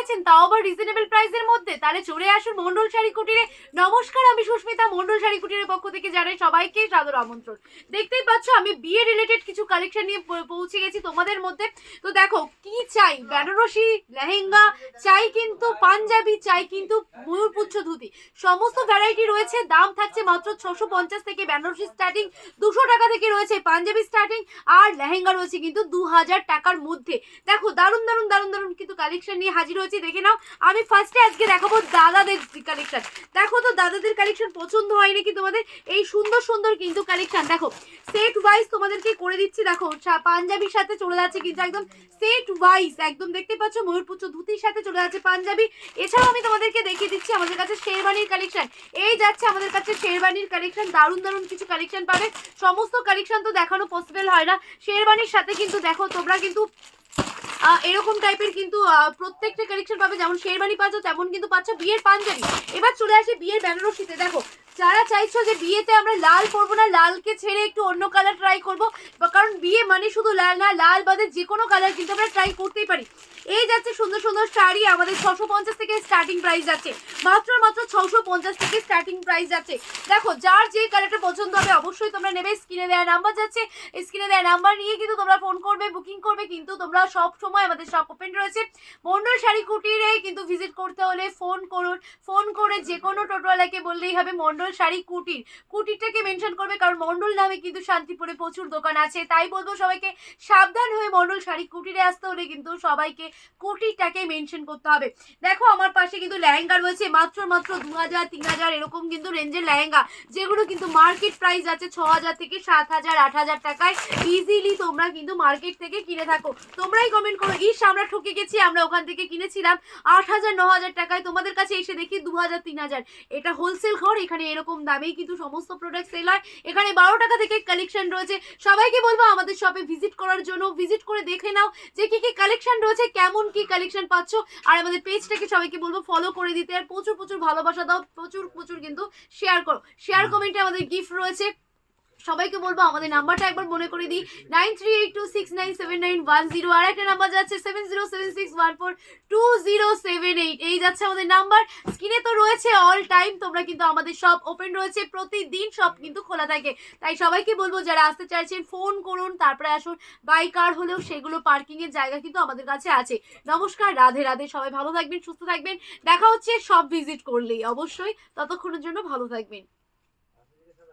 চাইছেন, তাও আবার রিজনেবল প্রাইসের মধ্যে, তাহলে চলে আসুন মন্ডল শাড়ি কুটিরে। নমস্কার, আমি সুস্মিতা, মন্ডল শাড়ি কুটিরের পক্ষ থেকে জানাই সবাইকে সাদর আমন্ত্রণ। দেখতেই পাচ্ছ আমি বিয়ে রিলেটেড কিছু কালেকশন নিয়ে পৌঁছে গেছি তোমাদের মধ্যে। তো দেখো কি চাই, বেনারসি লেহেঙ্গা চাই, কিন্তু পাঞ্জাবি চাই, কিন্তু ময়ূরপুচ্ছ ধুতি, সমস্ত ভ্যারাইটি রয়েছে। দাম থাকছে মাত্র 650 থেকে, বেনারসি স্টার্টিং 200 টাকা থেকে রয়েছে, পাঞ্জাবি স্টার্টিং, আর লেহেঙ্গা রয়েছে কিন্তু 2000 টাকার মধ্যে। দেখো দারুণ দারুণ দারুণ দারুণ কিন্তু কালেকশন নিয়ে হাজির হয়েছি, দেখে নাও। আমি ফার্স্টে আজকে দেখাবো দাদাদের কালেকশন। দেখো তো দাদাদের কালেকশন পছন্দ হয় নাকি তোমাদের? এই সুন্দর সুন্দর কিন্তু কালেকশন দেখো, সেট ওয়াইজ তোমাদেরকে করে দিচ্ছি। দেখো পাঞ্জাবির সাথে চলে যাচ্ছে কিন্তু একদম সেট ওয়াইজ, একদম দেখতে পাচ্ছ ময়ূরপুচ্ছ ধুতির সাথে চলে যাচ্ছে পাঞ্জাবি। এছাড়াও আমি তোমাদেরকে দেখিয়ে দিচ্ছি আমাদের কাছে শেরবানির কালেকশন। এই যাচ্ছে আমাদের কাছে শেরবানির কালেকশন, দারুণ দারুণ কিছু কালেকশন পাবে। সমস্ত কালেকশন তো দেখানো পসিবল হয় না। শেরবানির সাথে কিন্তু দেখো তোমরা কিন্তু এরকম টাইপের কিন্তু প্রত্যেকটা কালেকশন পাবে, যেমন শেরবানি পাচ্ছ তেমন কিন্তু পাচ্ছ বিয়ের পাঞ্জাবি। এবার চলে আসে বিয়ের বেনারসিতে। দেখো যারা চাইছো যে বিয়েতে আমরা লাল পরবো না, লালকে ছেড়ে একটু অন্য কালার ট্রাই করবো, কারণ বিয়ে মানে শুধু লাল না, লাল বাদে যে কোনো কালার কিন্তু আমরা ট্রাই করতেই পারি। এই যাচ্ছে সুন্দর সুন্দর শাড়ি, আমাদের 650 থেকে স্টার্টিং প্রাইস যাচ্ছে, মাত্র 650 থেকে স্টার্টিং প্রাইস যাচ্ছে। দেখো যার যে কালারটা পছন্দ হবে অবশ্যই তোমরা নেবে। স্ক্রিনে দেওয়া নাম্বার যাচ্ছে, স্ক্রিনে দেওয়া নাম্বার নিয়ে কিন্তু তোমরা ফোন করবে, বুকিং করবে। কিন্তু তোমরা সব সময় আমাদের শপ ওপেন রয়েছে। মন্ডল শাড়ি কুটিরে কিন্তু ভিজিট করতে হলে ফোন করুন, ফোন করে যে কোনো টোটোওয়ালাকে বললেই হবে মন্ডল শাড়ি কুটির, কুটিরটাকে মেনশন করবে, কারণ মন্ডল নামে কিন্তু শান্তিপুরে প্রচুর দোকান আছে। তাই বলবো সবাইকে সাবধান হয়ে মন্ডল শাড়ি কুটিরে আসতে হলে কিন্তু সবাইকে কুটিরটাকে মেনশন করতে হবে। দেখো আমার পাশে কিন্তু লেহেঙ্গা রয়েছে, মাত্র 2000 3000 এরকম কিন্তু রেঞ্জের লেহেঙ্গা, যেগুলো কিন্তু মার্কেট প্রাইস আছে 6000 থেকে 7000 8000 টাকায়। ইজিলি তোমরা কিন্তু মার্কেট থেকে কিনে থাকো। তোমরাই কমেন্ট করো, ইস আমরা ঠকে গেছি, আমরা ওখান থেকে কিনেছিলাম 8000 9000 টাকায়, তোমাদের কাছে এসে দেখি 2000 3000। এটা হোলসেল ঘর, এখানে এরকম দামেই কিন্তু সমস্ত প্রোডাক্ট সেল হয়। এখানে 12 টাকা থেকে কালেকশন রয়েছে। সবাইকে বলবো আমাদের শপে ভিজিট করার জন্য, ভিজিট করে দেখে নাও যে কি কি কালেকশন রয়েছে, কেমন কি কালেকশন পাচ্ছ। আর আমাদের পেজটাকে সবাইকে বলবো ফলো করে দিতে, আর প্রচুর প্রচুর ভালোবাসা দাও, প্রচুর প্রচুর কিন্তু শেয়ার করো। শেয়ার কমেন্টে আমাদের গিফট রয়েছে। সবাইকে বলবো আমাদের নাম্বারটা একবার মনে করে দিই, 9382697910। আর একটা নাম্বার যাচ্ছে 7076142078। এই যাচ্ছে আমাদের নাম্বার, স্ক্রিনে তো রয়েছে অল টাইম। তোমরা কিন্তু আমাদের সব ওপেন রয়েছে, প্রতিদিন সব কিন্তু খোলা থাকে। তাই সবাইকে বলবো যারা আসতে চাইছেন ফোন করুন, তারপরে আসুন। বাই কার হলেও সেগুলো পার্কিং এর জায়গা কিন্তু আমাদের কাছে আছে। নমস্কার, রাধে রাধে, সবাই ভালো থাকবেন, সুস্থ থাকবেন। দেখা হচ্ছে সব ভিজিট করলেই অবশ্যই, ততক্ষণের জন্য ভালো থাকবেন।